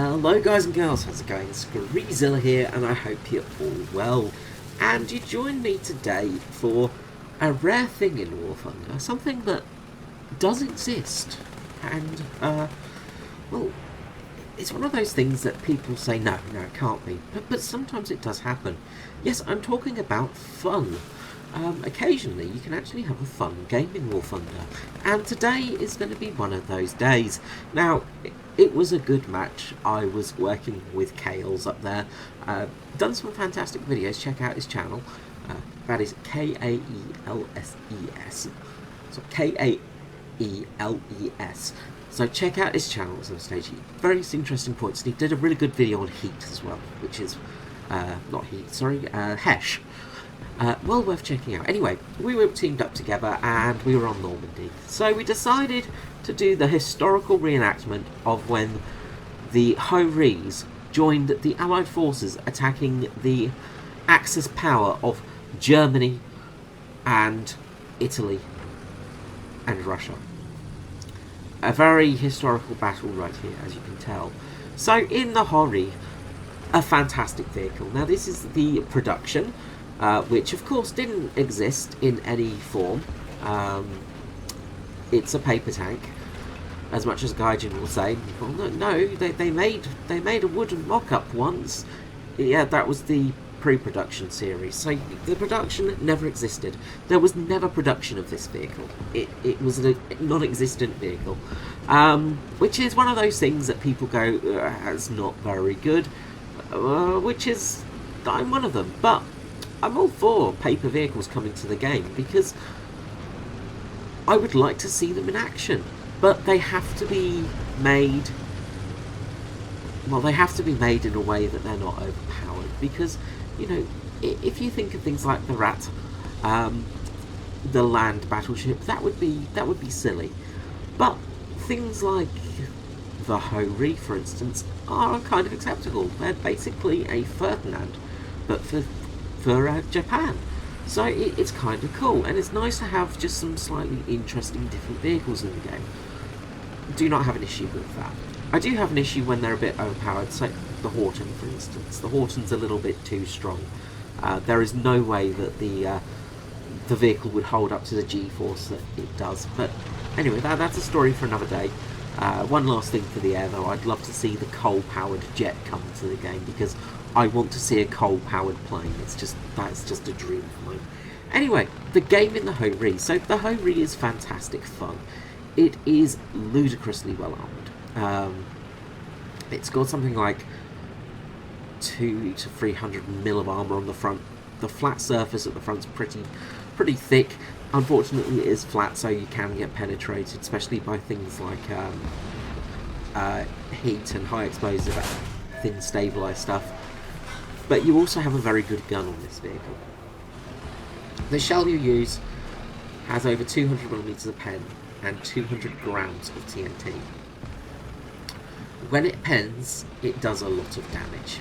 Hello guys and girls, how's it going? Squeezilla here, and I hope you're all well. And you join me today for a rare thing in War Thunder, something that does exist. And, well, it's one of those things that people say, no, it can't be. But sometimes it does happen. Yes, I'm talking about fun. Occasionally, you can actually have a fun game in War Thunder, and today is going to be one of those days. Now, it was a good match. I was working with Kales up there, done some fantastic videos. Check out his channel. That is Kaelses. So Kaels. So check out his channel at some stage. Very interesting points, and he did a really good video on Heat as well, which is not Heat, sorry, Hesh. Well worth checking out. Anyway, we were teamed up together and we were on Normandy. So we decided to do the historical reenactment of when the Ho-Rees joined the Allied forces attacking the Axis power of Germany and Italy and Russia. A very historical battle right here, as you can tell. So in the Ho-Ree, a fantastic vehicle. Now this is the production. Which of course didn't exist in any form. It's a paper tank, as much as Gaijin will say. Well, no, they made a wooden mock-up once. Yeah, that was the pre-production series. So the production never existed. There was never production of this vehicle. It was a non-existent vehicle, which is one of those things that people go, it's not very good. Which is, I'm one of them, but I'm all for paper vehicles coming to the game because I would like to see them in action, but they have to be made, well, they have to be made in a way that they're not overpowered, because, you know, if you think of things like the Rat, the land battleship, that would be silly, but things like the Ho-Ree, for instance, are kind of acceptable. They're basically a Ferdinand, but for Japan. So it's kind of cool, and it's nice to have just some slightly interesting different vehicles in the game. Do not have an issue with that. I do have an issue when they're a bit overpowered, so the Horton, for instance. The Horton's a little bit too strong. There is no way that the vehicle would hold up to the G-force that it does. But anyway, that's a story for another day. One last thing for the air, though. I'd love to see the coal-powered jet come to the game, because I want to see a coal-powered plane. That's just a dream of mine. Anyway, the game in the Ho-Ree. So the Ho-Ree is fantastic fun. It is ludicrously well armoured. It's got something like 200 to 300 mil of armour on the front. The flat surface at the front's pretty thick. Unfortunately, it is flat, so you can get penetrated, especially by things like heat and high explosive, thin stabilised stuff. But you also have a very good gun on this vehicle. The shell you use has over 200mm of pen and 200 grams of TNT. When it pens, it does a lot of damage.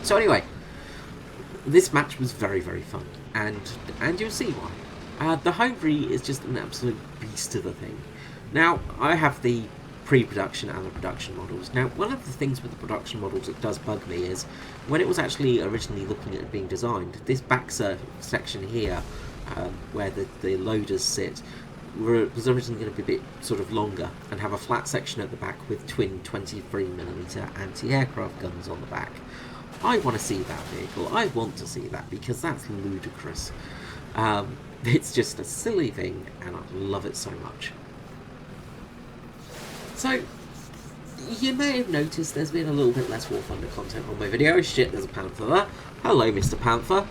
So anyway, this match was very, very fun, and you'll see why. The Ho-Ree is just an absolute beast of a thing. Now, I have the pre-production and the production models. Now, one of the things with the production models that does bug me is when it was actually originally looking at being designed, this back section here, where the loaders sit, was originally going to be a bit sort of longer and have a flat section at the back with twin 23mm anti-aircraft guns on the back. I want to see that vehicle. I want to see that because that's ludicrous. It's just a silly thing, and I love it so much. So, you may have noticed there's been a little bit less War Thunder content on my video. Shit, there's a Panther there. Hello, Mr. Panther.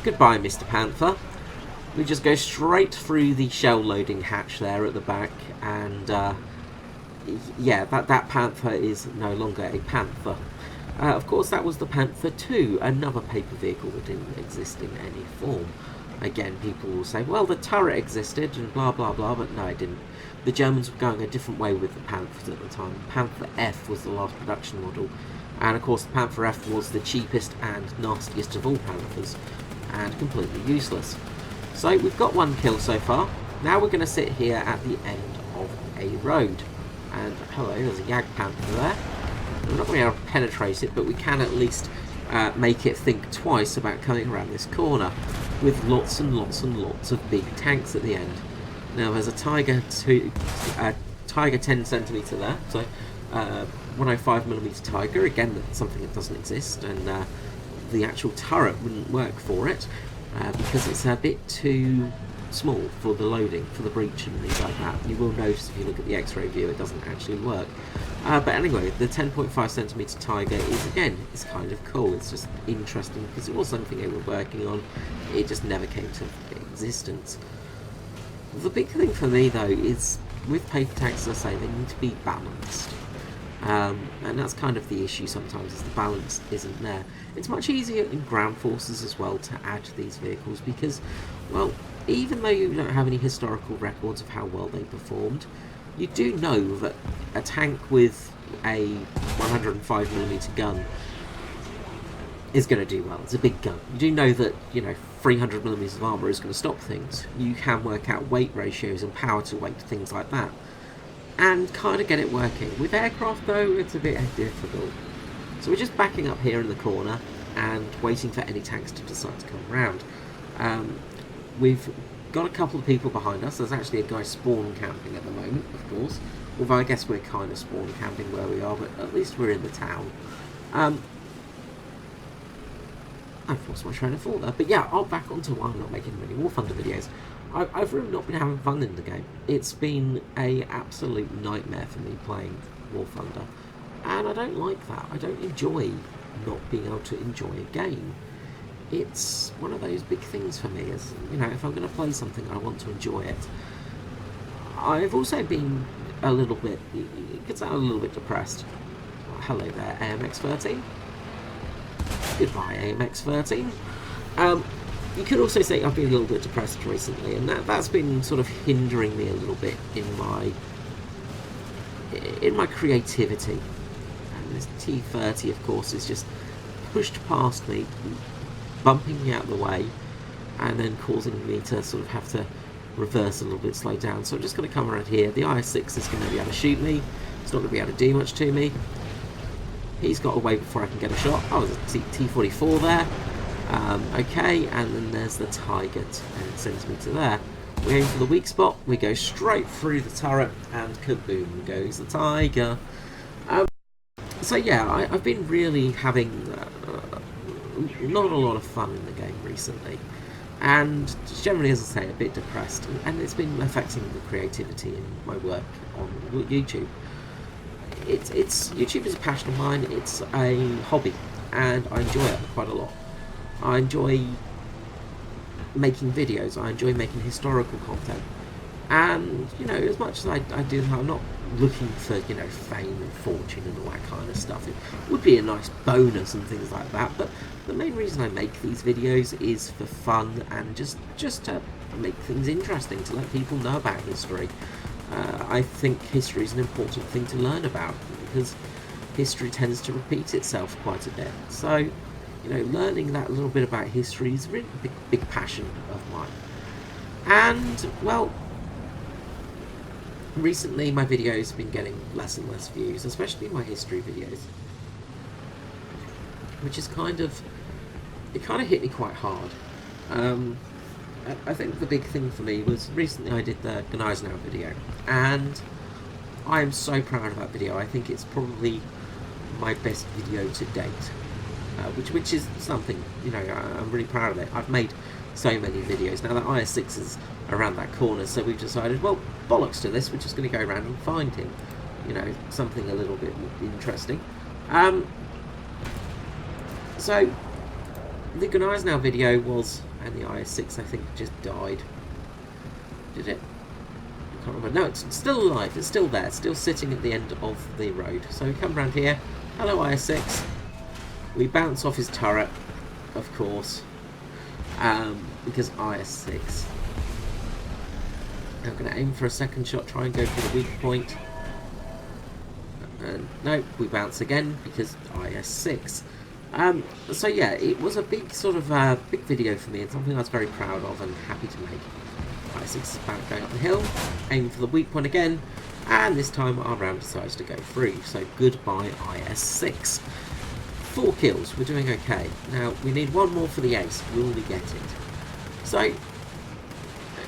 Goodbye, Mr. Panther. We just go straight through the shell loading hatch there at the back, and yeah, that Panther is no longer a Panther. Of course, that was the Panther II, another paper vehicle that didn't exist in any form. Again, people will say, well, the turret existed and blah blah blah, but no, it didn't. The Germans were going a different way with the Panthers at the time. Panther F was the last production model, and of course the Panther F was the cheapest and nastiest of all Panthers, and completely useless. So we've got one kill so far. Now we're going to sit here at the end of a road. And hello, there's a Yag Panther there. We're not going to be able to penetrate it, but we can at least make it think twice about coming around this corner, with lots and lots and lots of big tanks at the end. Now there's a Tiger 10cm there, so 105mm Tiger, again that's something that doesn't exist, and the actual turret wouldn't work for it because it's a bit too small for the loading, for the breach and things like that. You will notice if you look at the X-ray view it doesn't actually work. But anyway, the 10.5cm Tiger is, again, it's kind of cool. It's just interesting because it was something they were working on. It just never came to existence. The big thing for me though is with paper tanks, as I say, they need to be balanced. And that's kind of the issue sometimes, is the balance isn't there. It's much easier in ground forces as well to add these vehicles because, well, even though you don't have any historical records of how well they performed, you do know that a tank with a 105mm gun is going to do well. It's a big gun. You do know that, 300mm of armour is going to stop things. You can work out weight ratios and power to weight, things like that, and kind of get it working. With aircraft though, it's a bit difficult. So we're just backing up here in the corner and waiting for any tanks to decide to come around. We've got a couple of people behind us. There's actually a guy spawn camping at the moment, of course, although I guess we're kind of spawn camping where we are, but at least we're in the town. I've lost my train of thought there, but yeah, I'll back onto why I'm not making many War Thunder videos. I've really not been having fun in the game. It's been a absolute nightmare for me playing War Thunder, and I don't like that. I don't enjoy not being able to enjoy a game. It's one of those big things for me, is, if I'm going to play something, I want to enjoy it. I've also been a little bit, it gets out a little bit depressed. Oh, hello there, AMX13. Goodbye, AMX13. You could also say I've been a little bit depressed recently, and that's been sort of hindering me a little bit in my creativity. And this T30, of course, is just pushed past me, bumping me out of the way, and then causing me to sort of have to reverse a little bit, slow down. So I'm just going to come around here. The IS-6 is going to be able to shoot me. It's not going to be able to do much to me. He's got away before I can get a shot. Oh, there's a T-44 there. Okay, and then there's the Tiger 10cm there. We aim for the weak spot, we go straight through the turret, and kaboom goes the Tiger. So yeah, I've been really having not a lot of fun in the game recently, and generally, as I say, a bit depressed, and it's been affecting the creativity in my work on YouTube. YouTube is a passion of mine. It's a hobby, and I enjoy it quite a lot. I enjoy making videos. I enjoy making historical content, and as much as I do, I'm not looking for fame and fortune and all that kind of stuff. It would be a nice bonus and things like that, but the main reason I make these videos is for fun and just to make things interesting, to let people know about history. I think history is an important thing to learn about because history tends to repeat itself quite a bit. So, learning that little bit about history is a really big passion of mine. And, well, recently my videos have been getting less and less views, especially my history videos, which is kind of hit me quite hard. I think the big thing for me was recently I did the Gneisenau video, and I am so proud of that video. I think it's probably my best video to date, which is something, I'm really proud of it. I've made so many videos. Now that IS-6 is around that corner, so we've decided, well, bollocks to this, we're just going to go around and find him. Something a little bit interesting. So, the Gneisenau video was, and the IS-6 I think just died. Did it? I can't remember. No, it's still alive. It's still there. It's still sitting at the end of the road. So we come around here. Hello, IS-6. We bounce off his turret, of course, because IS-6. I'm going to aim for a second shot, try and go for the weak point. No, we bounce again because IS-6. So yeah, it was a big sort of big video for me, and something I was very proud of and happy to make. IS-6 is about going up the hill, aim for the weak point again, And this time our round decides to go through, so goodbye IS-6. 4 kills, we're doing okay. Now, we need one more for the ace. Will we get it? So,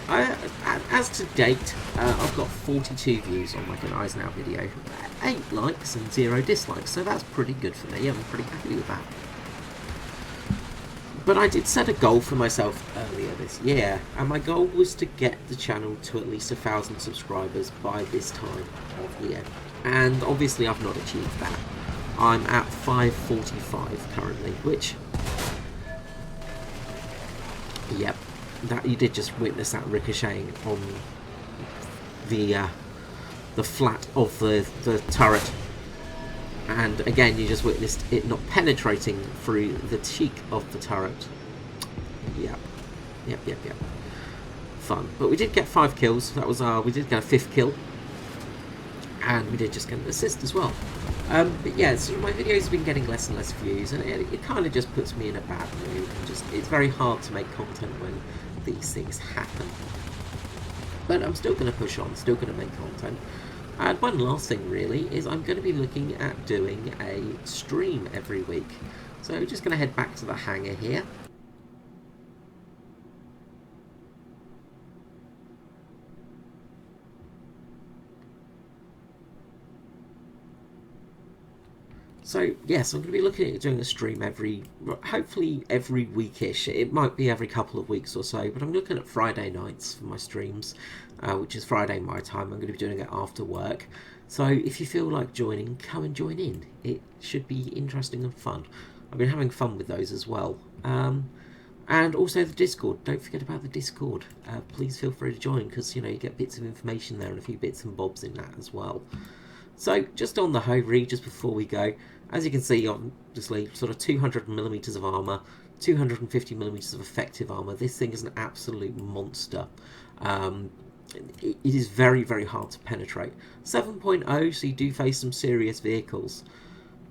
as to date, I've got 42 views on my Good Eyes Now video, 8 likes and 0 dislikes, so that's pretty good for me. I'm pretty happy with that. But I did set a goal for myself earlier this year, and my goal was to get the channel to at least 1,000 subscribers by this time of year. And obviously I've not achieved that. I'm at 545 currently, which, yep, that you did just witness that ricocheting on the flat of the turret, and again you just witnessed it not penetrating through the cheek of the turret. Yep. Fun. But we did get 5 kills. That was we did get a 5th kill, and we did just get an assist as well. But yeah, so my videos have been getting less and less views, and it kind of just puts me in a bad mood. And it's very hard to make content when these things happen. But I'm still going to push on, still going to make content. And one last thing really is I'm going to be looking at doing a stream every week. So just going to head back to the hangar here. So yes, I'm going to be looking at doing a stream hopefully every weekish. It might be every couple of weeks or so, but I'm looking at Friday nights for my streams, which is Friday my time. I'm going to be doing it after work. So if you feel like joining, come and join in. It should be interesting and fun. I've been having fun with those as well. And also the Discord. Don't forget about the Discord. Please feel free to join, because you get bits of information there and a few bits and bobs in that as well. So just on the hurry, just before we go, as you can see, obviously, sort of 200mm of armour, 250mm of effective armour. This thing is an absolute monster. It is very, very hard to penetrate. 7.0, so you do face some serious vehicles.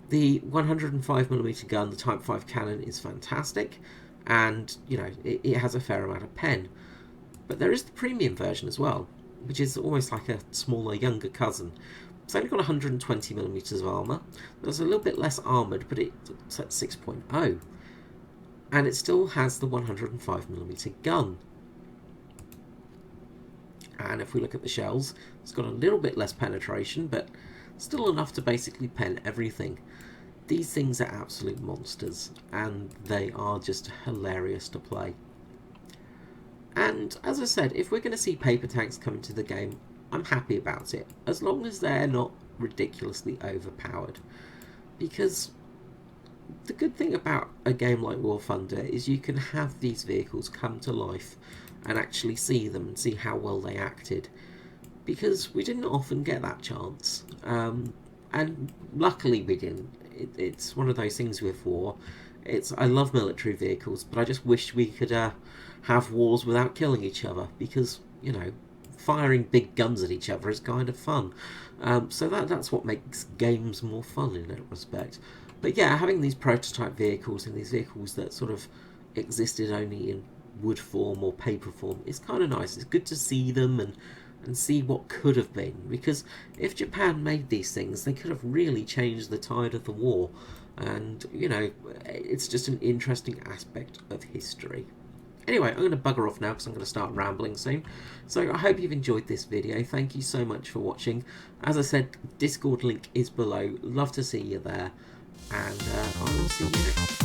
The 105mm gun, the Type 5 cannon, is fantastic, and, it has a fair amount of pen. But there is the premium version as well, which is almost like a smaller, younger cousin. It's only got 120mm of armour. There's a little bit less armoured, but it's at 6.0. And it still has the 105mm gun. And if we look at the shells, it's got a little bit less penetration, but still enough to basically pen everything. These things are absolute monsters, and they are just hilarious to play. And as I said, if we're going to see paper tanks come into the game, I'm happy about it, as long as they're not ridiculously overpowered. Because the good thing about a game like War Thunder is you can have these vehicles come to life and actually see them and see how well they acted. Because we didn't often get that chance. And luckily we didn't. It's one of those things with war. I love military vehicles, but I just wish we could have wars without killing each other, because, firing big guns at each other is kind of fun. So that's what makes games more fun in that respect. But yeah, having these prototype vehicles and these vehicles that sort of existed only in wood form or paper form is kind of nice. It's good to see them and see what could have been, because if Japan made these things, they could have really changed the tide of the war. And, it's just an interesting aspect of history. Anyway, I'm going to bugger off now because I'm going to start rambling soon. So I hope you've enjoyed this video. Thank you so much for watching. As I said, Discord link is below. Love to see you there. And I will see you next time.